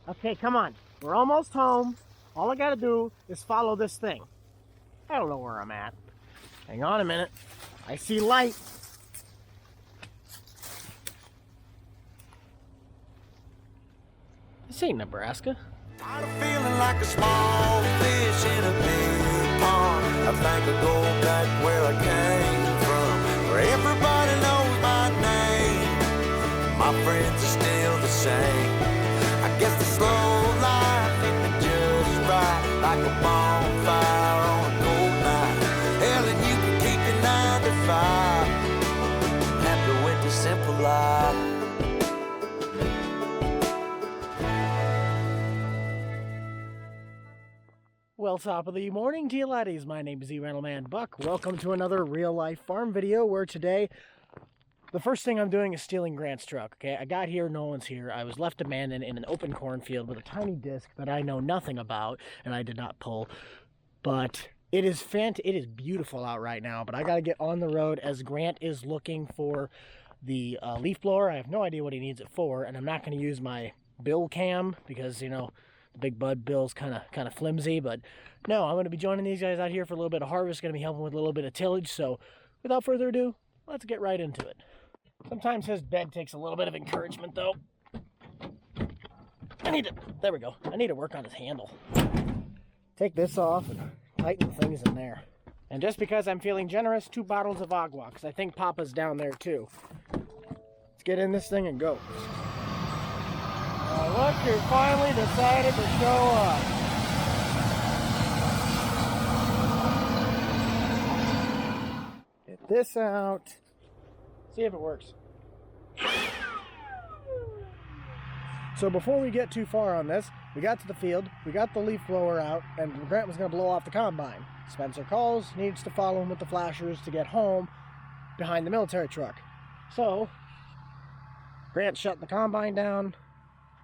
Okay, come on. We're almost home. All I gotta do is follow this thing. I don't know where I'm at. Hang on a minute. I see light. This ain't Nebraska. I'm feeling like a small fish in a big pond. I think I go back where I came from, where everybody knows my name. My friends are still the same. I guess the slow life hit me just right, like a bonfire on a cold night. Hell, and you can keep your 9 to 5. Happy with the simple life. Well, top of the morning to you laddies. My name is Rentalman Buck. Welcome to another real life farm video where today the first thing I'm doing is stealing Grant's truck. Okay, I got here, no one's here. I was left abandoned in an open cornfield with a tiny disc that I know nothing about and I did not pull. But it is beautiful out right now, but I got to get on the road as Grant is looking for the leaf blower. I have no idea what he needs it for, and I'm not going to use my bill cam because, you know, Big Bud Bill's kind of flimsy, but no, I'm going to be joining these guys out here for a little bit of harvest, going to be helping with a little bit of tillage, so without further ado, let's get right into it. Sometimes his bed takes a little bit of encouragement, though. There we go. I need to work on his handle. Take this off and tighten things in there. And just because I'm feeling generous, 2 bottles of agua, because I think Papa's down there too. Let's get in this thing and go. Look, you finally decided to show up. Get this out. See if it works. So before we get too far on this, we got to the field, we got the leaf blower out, and Grant was going to blow off the combine. Spencer calls, needs to follow him with the flashers to get home behind the military truck. So, Grant shut the combine down,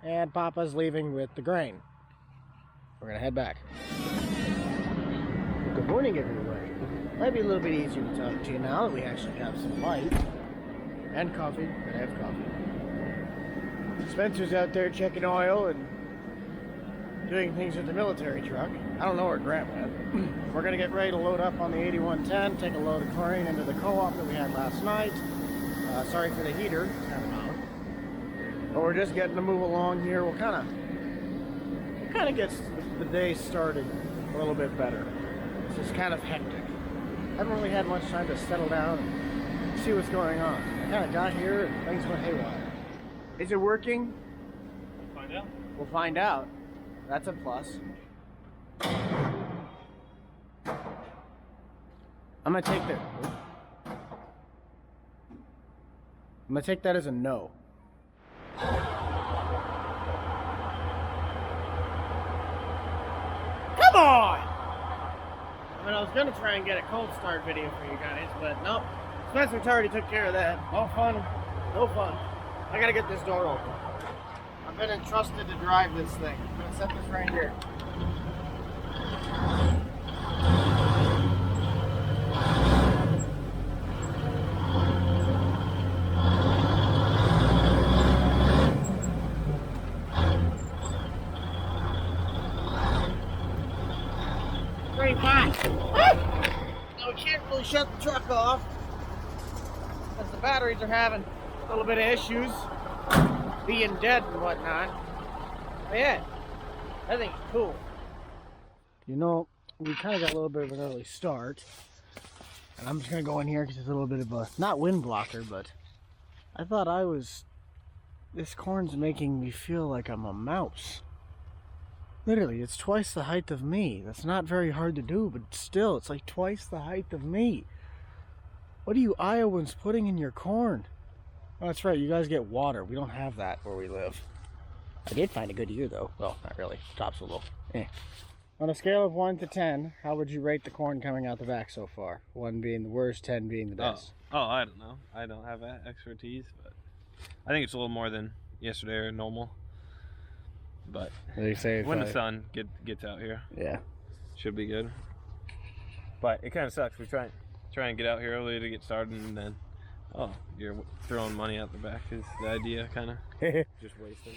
and Papa's leaving with the grain. We're gonna head back. Good morning, everyone. Might be a little bit easier to talk to you now that we actually have some light and coffee. I have coffee. Spencer's out there checking oil and doing things with the military truck. I don't know where Grant went. We're gonna get ready to load up on the 8110, take a load of chlorine into the co-op that we had last night. Sorry for the heater, it's kind of loud. But we're just getting to move along here. We'll kind of get the day started a little bit better. This is kind of hectic. I haven't really had much time to settle down and see what's going on. I kind of got here and things went haywire. Is it working? We'll find out. We'll find out. That's a plus. I'm gonna take that as a no. Come on! I mean, I was gonna try and get a cold start video for you guys, but nope. Spencer already took care of that. No fun. No fun. I gotta get this door open. I've been entrusted to drive this thing. I'm gonna set this right here. Very hot. Now we can't really shut the truck off as the batteries are having a little bit of issues, being dead and whatnot. But yeah, I think it's cool. You know, we kind of got a little bit of an early start, and I'm just gonna go in here because it's a little bit of a not wind blocker, but I thought this corn's making me feel like I'm a mouse. Literally, it's twice the height of me. That's not very hard to do, but still, it's like twice the height of me. What are you Iowans putting in your corn? Oh, that's right, you guys get water. We don't have that where we live. I did find a good ear, though. Well, not really. Top's a little. On a scale of 1 to 10, how would you rate the corn coming out the back so far? 1 being the worst, 10 being the best. Oh, I don't know. I don't have that expertise, but I think it's a little more than yesterday or normal. But they say when the sun gets out here, yeah, should be good. But it kind of sucks. We try and get out here early to get started, and then you're throwing money out the back is the idea, kind of just wasting.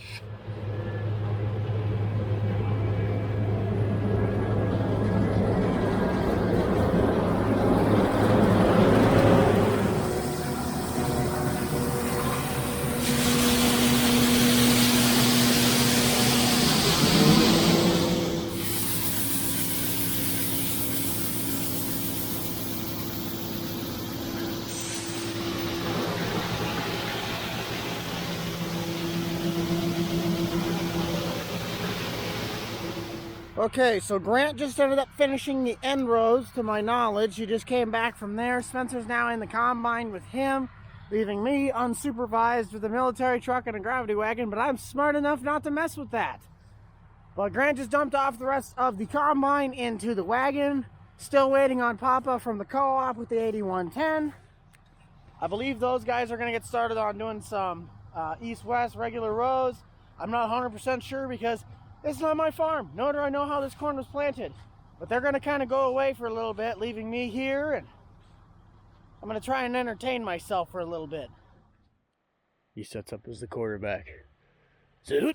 Okay, so Grant just ended up finishing the end rows to my knowledge. He just came back from there. Spencer's now in the combine with him, leaving me unsupervised with a military truck and a gravity wagon, but I'm smart enough not to mess with that. But Grant just dumped off the rest of the combine into the wagon, still waiting on Papa from the co-op with the 8110. I believe those guys are going to get started on doing some east-west regular rows. I'm not 100% sure because it's not my farm, nor do I know how this corn was planted. But they're going to kind of go away for a little bit, leaving me here, and I'm going to try and entertain myself for a little bit. He sets up as the quarterback. Zoot!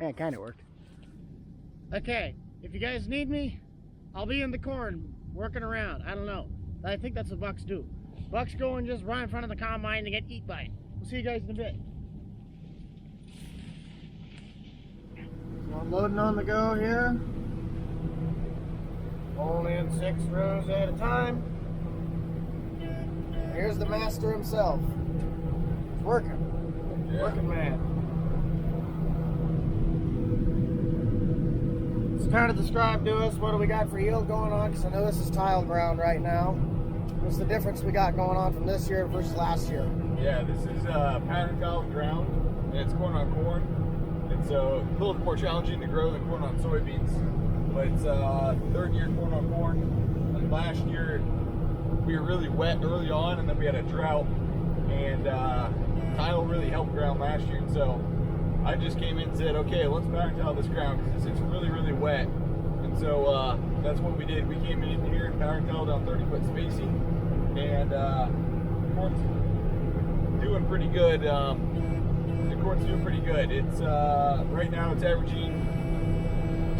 Yeah, it kind of worked. Okay, if you guys need me, I'll be in the corn working around. I don't know. I think that's what bucks do. Bucks go and just run in front of the combine to get eat by it. We'll see you guys in a bit. Unloading on the go here. Rolling in 6 rows at a time. Here's the master himself. He's working. Yeah. Working man. It's kind of describe to us what do we got for yield going on, because I know this is tile ground right now. What's the difference we got going on from this year versus last year? Yeah, this is pattern tile ground, and it's corn on corn. It's a little more challenging to grow than corn on soybeans, but it's third year corn on corn. And last year we were really wet early on, and then we had a drought, and tile really helped ground last year. And so I just came in and said, okay, let's pattern tile this ground because it's really, really wet. And so that's what we did. We came in here and pattern tiled on 30-foot spacing, and corn's doing pretty good. The corn's doing pretty good. It's right now it's averaging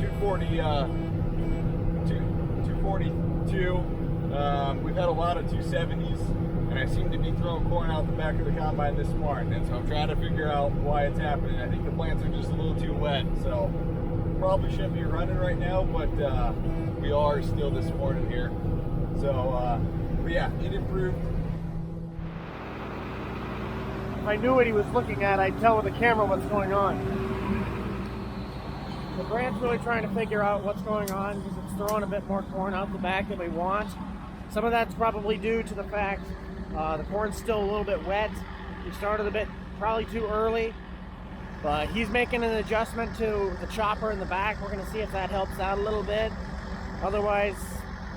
242. We've had a lot of 270s, and I seem to be throwing corn out the back of the combine this morning, and so I'm trying to figure out why it's happening. I think the plants are just a little too wet, so probably shouldn't be running right now, but we are still this morning here. So, but yeah, it improved. If I knew what he was looking at, I'd tell with the camera what's going on. The Grant's really trying to figure out what's going on because it's throwing a bit more corn out the back than we want. Some of that's probably due to the fact the corn's still a little bit wet. We started a bit probably too early, but he's making an adjustment to the chopper in the back. We're going to see if that helps out a little bit. Otherwise,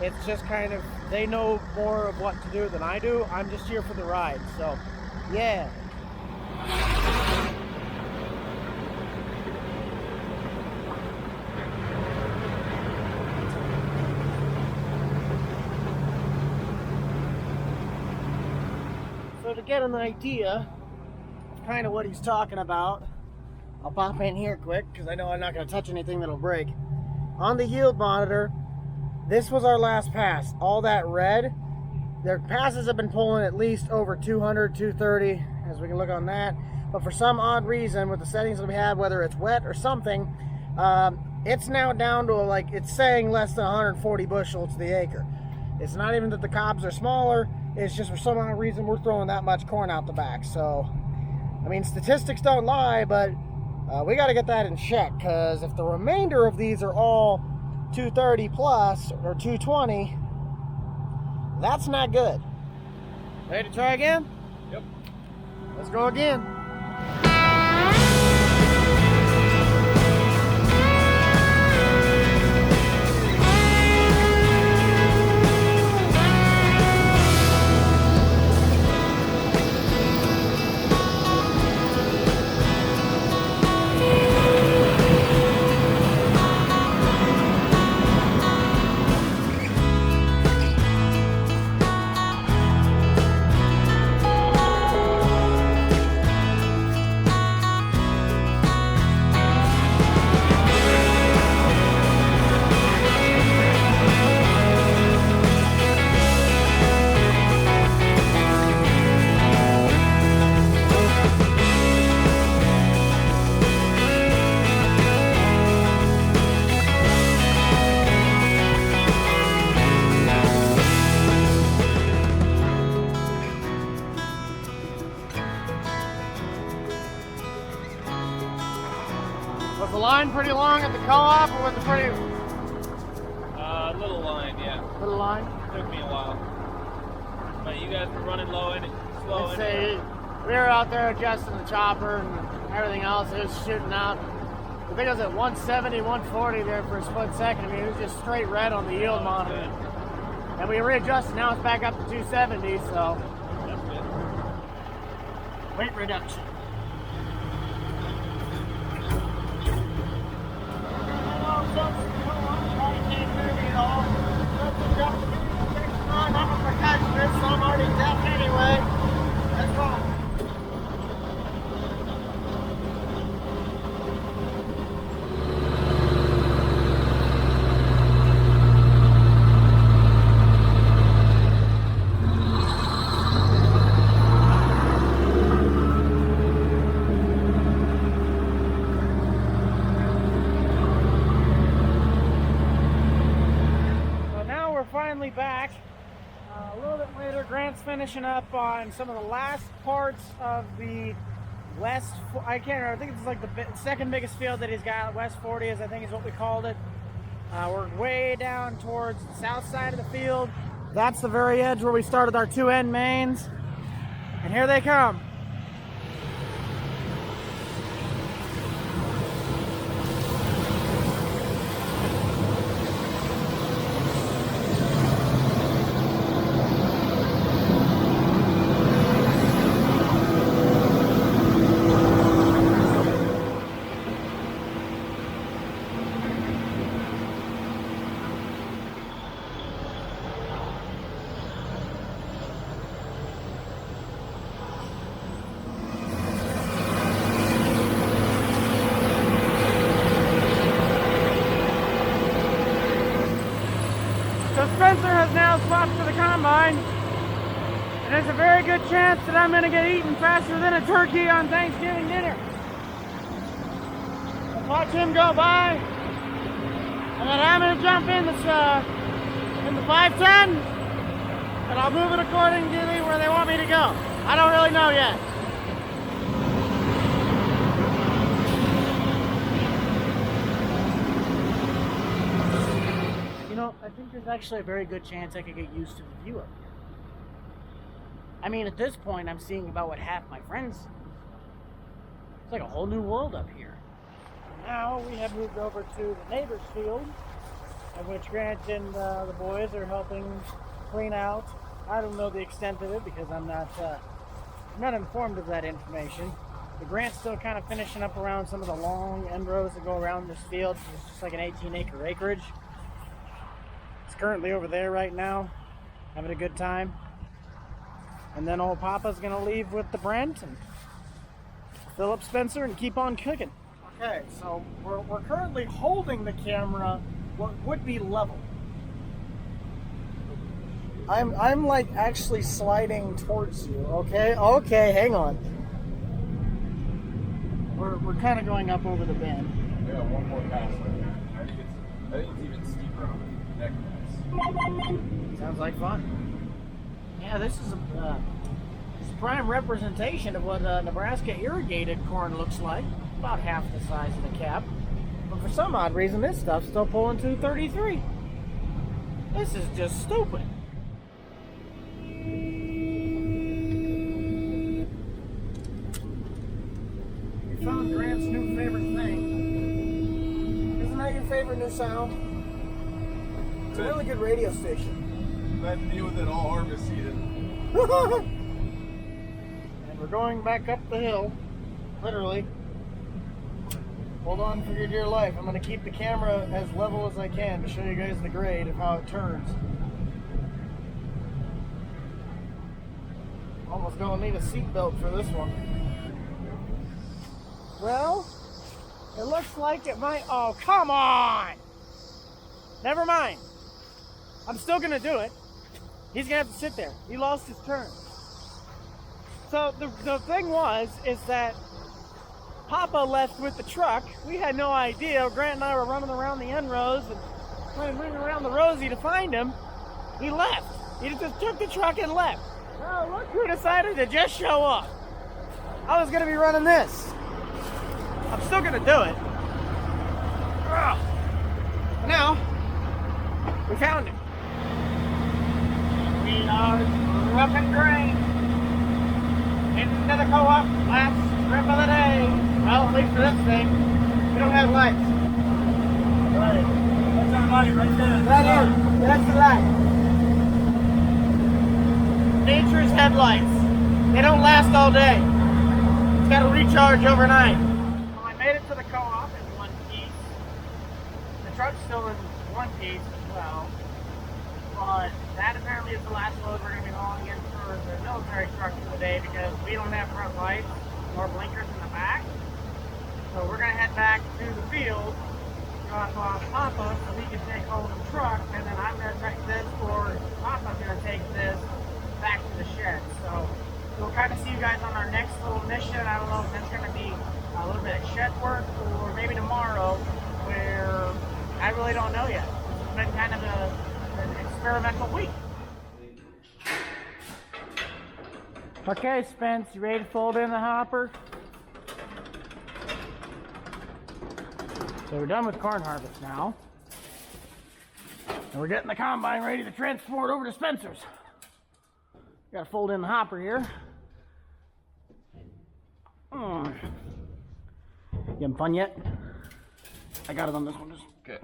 it's just kind of, they know more of what to do than I do. I'm just here for the ride, so yeah. So to get an idea of kind of what he's talking about, I'll pop in here quick because I know I'm not going to touch anything that'll break. On the yield monitor, this was our last pass. All that red, their passes have been pulling at least over 200, 230, as we can look on that. But for some odd reason, with the settings that we have, whether it's wet or something, it's now down to like, it's saying less than 140 bushels to the acre. It's not even that the cobs are smaller, it's just for some odd reason we're throwing that much corn out the back. So, I mean, statistics don't lie, but we got to get that in check, because if the remainder of these are all 230 plus or 220, that's not good. Ready to try again? Yep. Let's go again. the line pretty long at the co-op, or was it pretty Little line, yeah. little line? Took me a while. But you guys were running low in it, slow Let's in it. see. We were out there adjusting the chopper and everything else. It was shooting out. I think it was at 170, 140 there for a split second. I mean, it was just straight red on the yield monitor. And we readjusted. Now it's back up to 270, so. That's good. Weight reduction. I'm a percussionist, so I'm already deaf anyway. That's fine. Finally back. A little bit later, Grant's finishing up on some of the last parts of the West. I can't remember. I think it's like the second biggest field that he's got. West 40s, I think is what we called it. We're way down towards the south side of the field. That's the very edge where we started our two end mains. And here they come. So Spencer has now swapped to the combine, and there's a very good chance that I'm going to get eaten faster than a turkey on Thanksgiving dinner. Let's watch him go by, and then I'm going to jump in the 510, and I'll move it according to where they want me to go. I don't really know yet. You know, I think there's actually a very good chance I could get used to the view up here. I mean, at this point, I'm seeing about what half my friends see. It's like a whole new world up here. Now we have moved over to the neighbor's field, of which Grant and the boys are helping clean out. I don't know the extent of it because I'm not informed of that information. But Grant's still kind of finishing up around some of the long end rows that go around this field. It's just like an 18-acre acreage. It's currently over there right now, having a good time. And then old Papa's gonna leave with the Brent and fill up Spencer and keep on cooking. Okay, so we're currently holding the camera what would be level. I'm like actually sliding towards you. Okay, hang on. We're kind of going up over the bend. Yeah, one more pass. I think it's even steeper on the neck. Sounds like fun. Yeah, this is a prime representation of what Nebraska irrigated corn looks like. About half the size of the cap. But for some odd reason, this stuff's still pulling 233. This is just stupid. You found Grant's new favorite thing. Isn't that your favorite new sound? It's a really good radio station. I had to deal with it all harvest season. And we're going back up the hill, literally. Hold on for your dear life. I'm going to keep the camera as level as I can to show you guys the grade of how it turns. Almost going to need a seatbelt for this one. Well, it looks like it might... Oh, come on! Never mind. I'm still going to do it. He's going to have to sit there. He lost his turn. So the thing is that Papa left with the truck. We had no idea. Grant and I were running around the end rows and running around the Rosie to find him. He left. He just took the truck and left. Oh, look who decided to just show up. I was going to be running this. I'm still going to do it. Now, we found it. We are trucking grain into the co-op. Last trip of the day. Well, at least for this thing, we don't have lights. Right. That's our light right there. That's the light. Nature's headlights. They don't last all day. It's got to recharge overnight. Well, I made it to the co-op in one piece. The truck's still in one piece as well. But that apparently is the last load we're going to be hauling in for the military truck for the day because we don't have front lights or blinkers in the back. So we're going to head back to the field, drop off Papa so he can take hold of the truck, and then I'm going to take this, or Papa's going to take this back to the shed. So we'll kind of see you guys on our next little mission. I don't know if that's going to be a little bit of shed work or maybe tomorrow, where I really don't know yet. It's been kind of an experimental week. Okay, Spence, you ready to fold in the hopper? So we're done with corn harvest now. And we're getting the combine ready to transport over to Spencer's. Gotta fold in the hopper here. You having fun yet? I got it on this one. Just okay.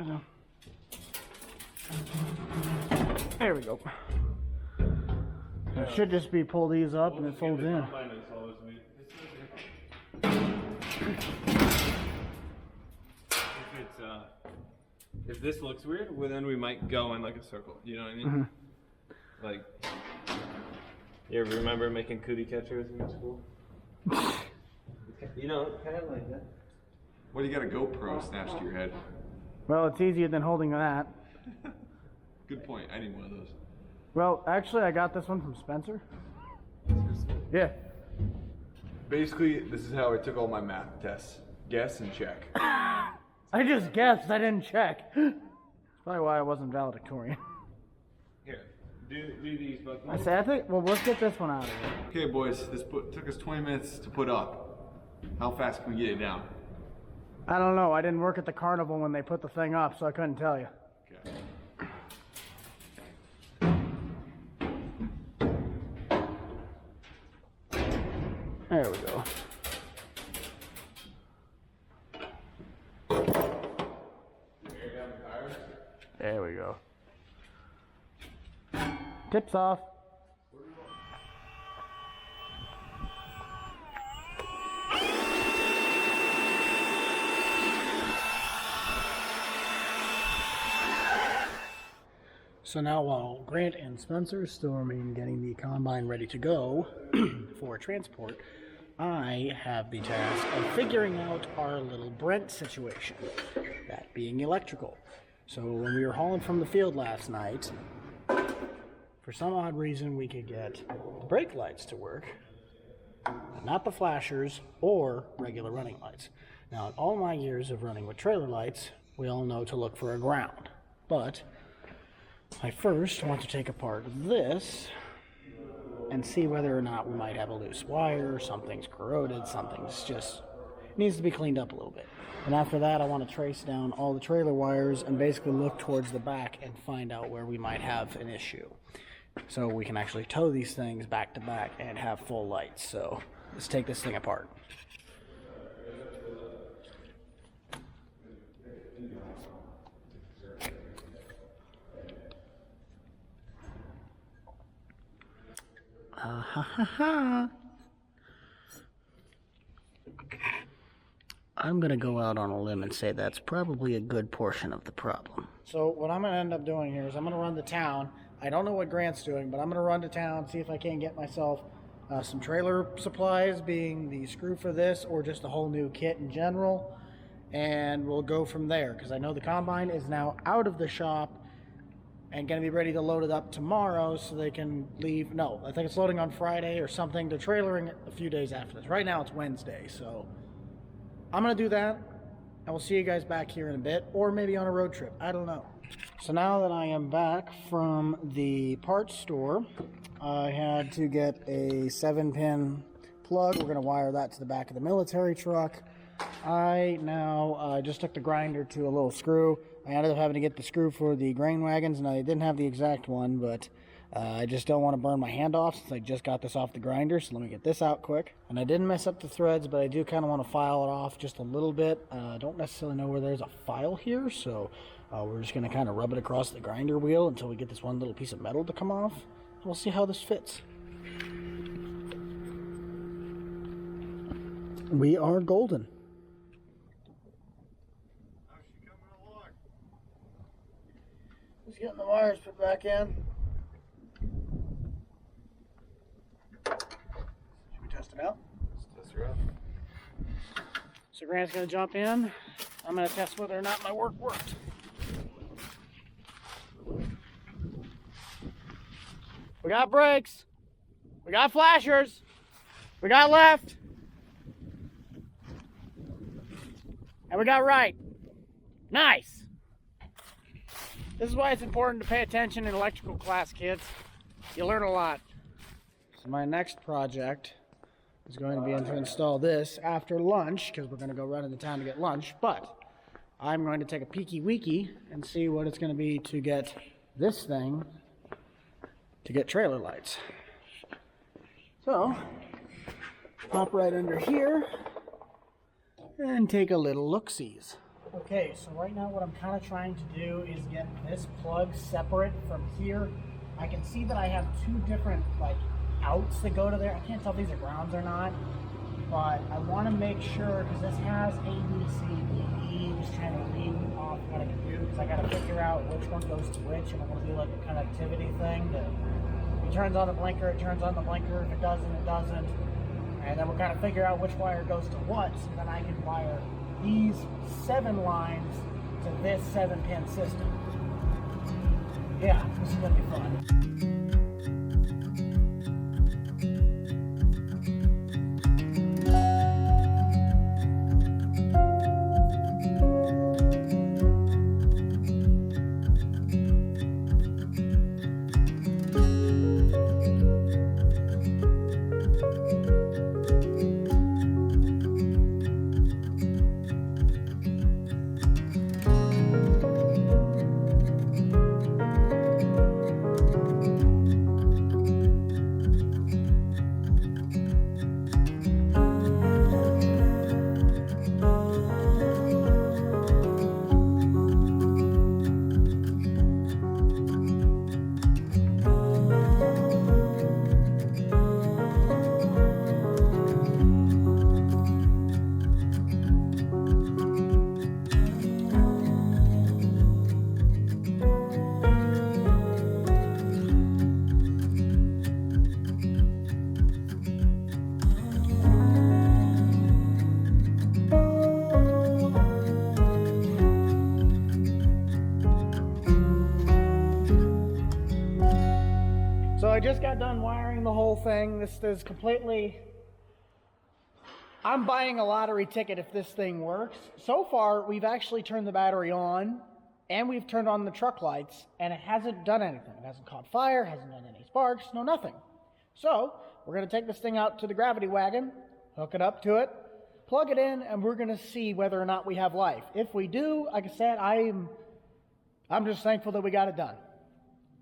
There we go. It should just be pull these up and it folds in. If this looks weird, well then we might go in like a circle. You know what I mean? Like, you ever remember making cootie catchers in school? You know, kind of like that. What do you got a GoPro snatched to your head? Well, it's easier than holding that. Good point. I need one of those. Well, actually, I got this one from Spencer. Yeah. Basically, this is how I took all my math tests. Guess and check. I just guessed. I didn't check. That's probably why I wasn't valedictorian. Here, do these both. I think, well, let's get this one out of here. Okay, boys, this took us 20 minutes to put up. How fast can we get it down? I don't know. I didn't work at the carnival when they put the thing up, so I couldn't tell you. Okay. There we go. There we go. Tips off. So now while Grant and Spencer still remain getting the combine ready to go for transport, I have the task of figuring out our little Brent situation, that being electrical. So when we were hauling from the field last night, for some odd reason we could get the brake lights to work, but not the flashers or regular running lights. Now in all my years of running with trailer lights, we all know to look for a ground, but I first want to take apart this and see whether or not we might have a loose wire, something's corroded, something's just needs to be cleaned up a little bit. And after that, I want to trace down all the trailer wires and basically look towards the back and find out where we might have an issue. So we can actually tow these things back to back and have full lights. So let's take this thing apart. I'm going to go out on a limb and say that's probably a good portion of the problem. So what I'm going to end up doing here is I'm going to run to town. I don't know what Grant's doing, but I'm going to run to town, see if I can get myself some trailer supplies, being the screw for this or just a whole new kit in general. And we'll go from there, because I know the combine is now out of the shop and going to be ready to load it up tomorrow so they can leave. No, I think it's loading on Friday or something. They're trailering it a few days after this. Right now it's Wednesday, so I'm going to do that, and we'll see you guys back here in a bit, or maybe on a road trip. I don't know. So now that I am back from the parts store, I had to get a 7-pin plug. We're going to wire that to the back of the military truck. I now just took the grinder to a little screw. I ended up having to get the screw for the grain wagons, and I didn't have the exact one, but I just don't want to burn my hand off since I just got this off the grinder, so let me get this out quick. And I didn't mess up the threads, but I do kind of want to file it off just a little bit. I don't necessarily know where there's a file here, so we're just going to kind of rub it across the grinder wheel until we get this one little piece of metal to come off. We'll see how this fits. We are golden. How's she coming along? Just getting the wires put back in. Should we test it out? Let's test her out. So Grant's going to jump in. I'm going to test whether or not my work worked. We got brakes. We got flashers. We got left. And we got right. Nice. This is why it's important to pay attention in electrical class, kids. You learn a lot. So my next project is going to be to install this after lunch, because we're going to go run into town to get lunch. But I'm going to take a peeky weeky and see what it's going to be to get this thing to get trailer lights. So, pop right under here and take a little look-sees. Okay, so right now what I'm kind of trying to do is get this plug separate from here. I can see that I have two different outs that go to there. I can't tell if these are grounds or not, but I want to make sure, because this has A, B, C, D, E, just trying to read off what I can do, because I got to figure out which one goes to which, and I'm going to do like a connectivity thing that if it turns on the blinker, it turns on the blinker. If it doesn't, it doesn't. And then we'll kind of figure out which wire goes to what, so then I can wire these 7 lines to this 7-pin system. Yeah, this is going to be fun. I just got done wiring the whole thing. This is completely... I'm buying a lottery ticket if this thing works. So far, we've actually turned the battery on, and we've turned on the truck lights, and it hasn't done anything. It hasn't caught fire, hasn't done any sparks, no nothing. So, we're going to take this thing out to the gravity wagon, hook it up to it, plug it in, and we're going to see whether or not we have life. If we do, like I said, I'm just thankful that we got it done.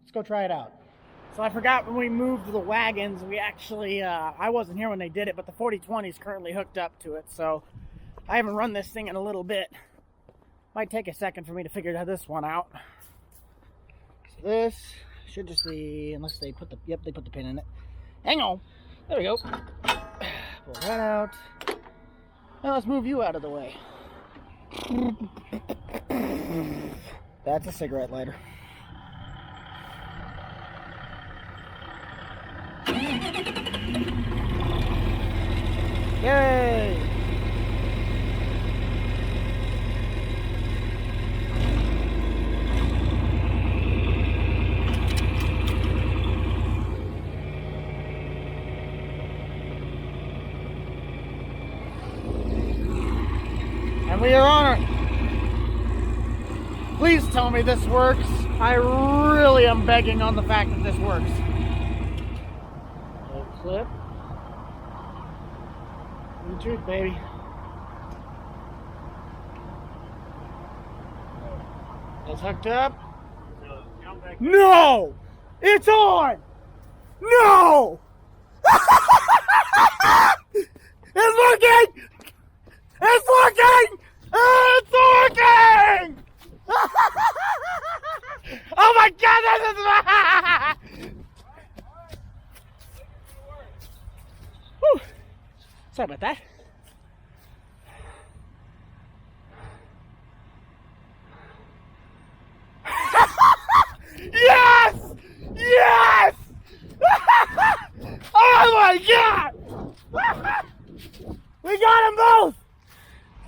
Let's go try it out. So I forgot when we moved the wagons, we actually, I wasn't here when they did it, but the 4020 is currently hooked up to it, so I haven't run this thing in a little bit. Might take a second for me to figure this one out. So this should just be, unless they put the, yep, they put the pin in it. Hang on. There we go. Pull that out. Now let's move you out of the way. That's a cigarette lighter. Yay! And we are on it. Please tell me this works. I really am begging on the fact that this works. Clip. The truth, baby. It's hooked up. No! It's on! No! It's working! It's working! It's working! Oh my God! This is... Whew. Sorry about that. Yes! Yes! Oh my God! We got them both!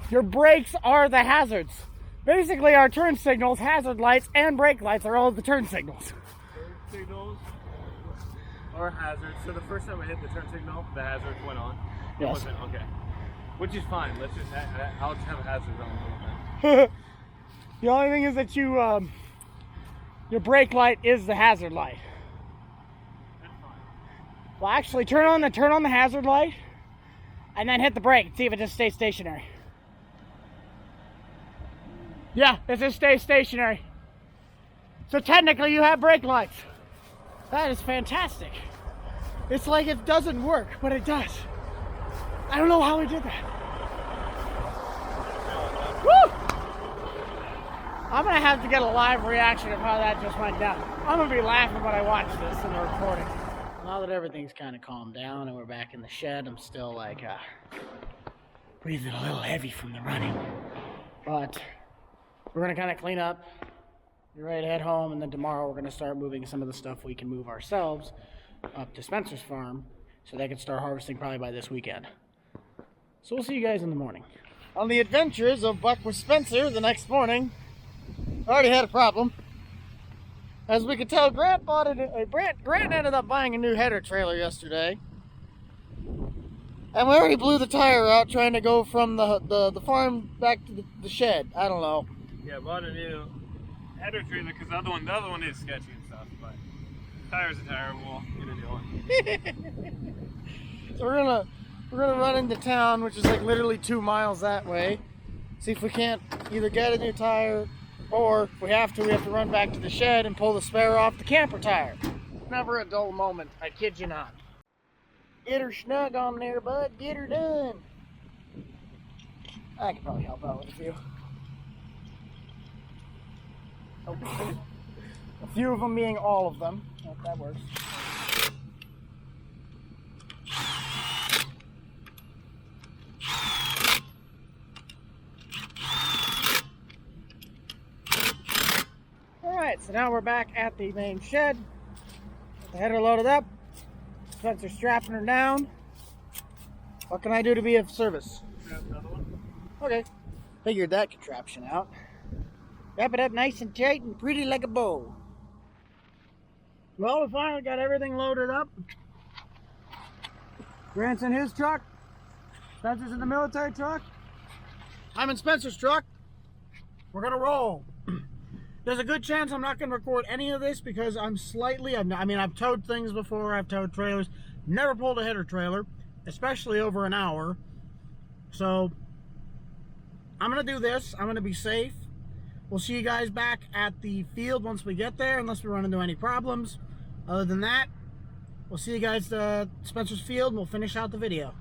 Your brakes are the hazards. Basically, our turn signals, hazard lights, and brake lights are all the turn signals. Turn signals or hazards. So the first time I hit the turn signal, the hazard went on. It Yes. wasn't okay. Which is fine. Let's just I'll just have hazards on. The only thing is that your brake light is the hazard light. That's fine. Well, actually, turn on the hazard light, and then hit the brake and see if it just stays stationary. Yeah, it just stays stationary. So technically, you have brake lights. That is fantastic. It's like it doesn't work, but it does. I don't know how we did that. Woo! I'm gonna have to get a live reaction of how that just went down. I'm gonna be laughing when I watch this in the recording. Now that everything's kind of calmed down and we're back in the shed, I'm still like breathing a little heavy from the running. But we're gonna kind of clean up, be ready to head home, and then tomorrow we're gonna start moving some of the stuff we can move ourselves up to Spencer's farm so they can start harvesting probably by this weekend. So we'll see you guys in the morning. On the adventures of Buck with Spencer the next morning, I already had a problem. As we could tell, Grant ended up buying a new header trailer yesterday. And we already blew the tire out trying to go from the farm back to the shed. I don't know. Yeah, I bought a new header trailer because the other one is sketchy and stuff. But tire's a tire. We'll get a new one. So we're gonna run into town, which is like literally 2 miles that way. See if we can't either get a new tire, or if we have to run back to the shed and pull the spare off the camper tire. Never a dull moment, I kid you not. Get her snug on there, bud. Get her done. I could probably help out with a few. A few of them being all of them. If that works. Alright, so now we're back at the main shed. Got the header loaded up. Spencer's strapping her down. What can I do to be of service? Grab another one. Okay. Figured that contraption out. Wrap it up nice and tight and pretty like a bow. Well, we finally got everything loaded up. Grant's in his truck. Spencer's in the military truck. I'm in Spencer's truck. We're gonna roll. There's a good chance I'm not going to record any of this because I've towed things before, I've towed trailers, never pulled a header trailer, especially over an hour. So, I'm going to do this, I'm going to be safe. We'll see you guys back at the field once we get there, unless we run into any problems. Other than that, we'll see you guys at Spencer's field and we'll finish out the video.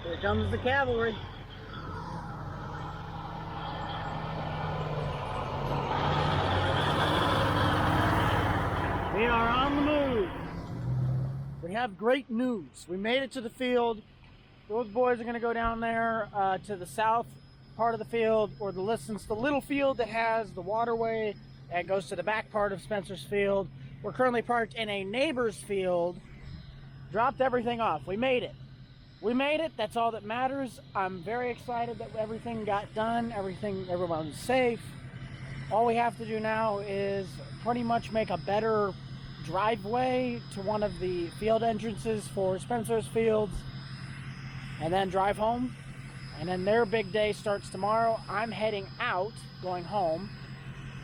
Here comes the cavalry. We are on the move. We have great news. We made it to the field. Those boys are going to go down there to the south part of the field, or the little field that has the waterway that goes to the back part of Spencer's field. We're currently parked in a neighbor's field. Dropped everything off. We made it. We made it. That's all that matters. I'm very excited that everything got done. Everyone's safe. All we have to do now is pretty much make a better driveway to one of the field entrances for Spencer's fields, and then drive home. And then their big day starts tomorrow. I'm heading out, going home,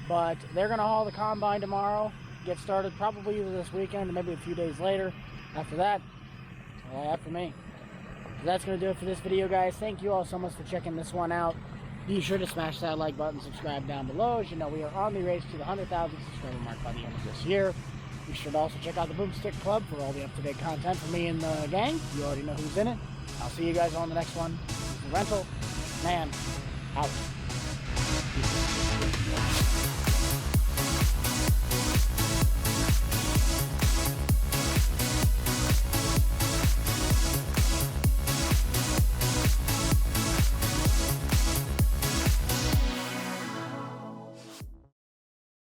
but they're gonna haul the combine tomorrow, get started probably either this weekend or maybe a few days later. After that, that's all I have for me. So that's gonna do it for this video, guys. Thank you all so much for checking this one out. Be sure to smash that like button, subscribe down below. As you know, we are on the race to the 100,000 subscriber mark by the end of this year. You should also check out the Boomstick Club for all the up-to-date content from me and the gang. You already know who's in it. I'll see you guys on the next one. This is the Rental Man out.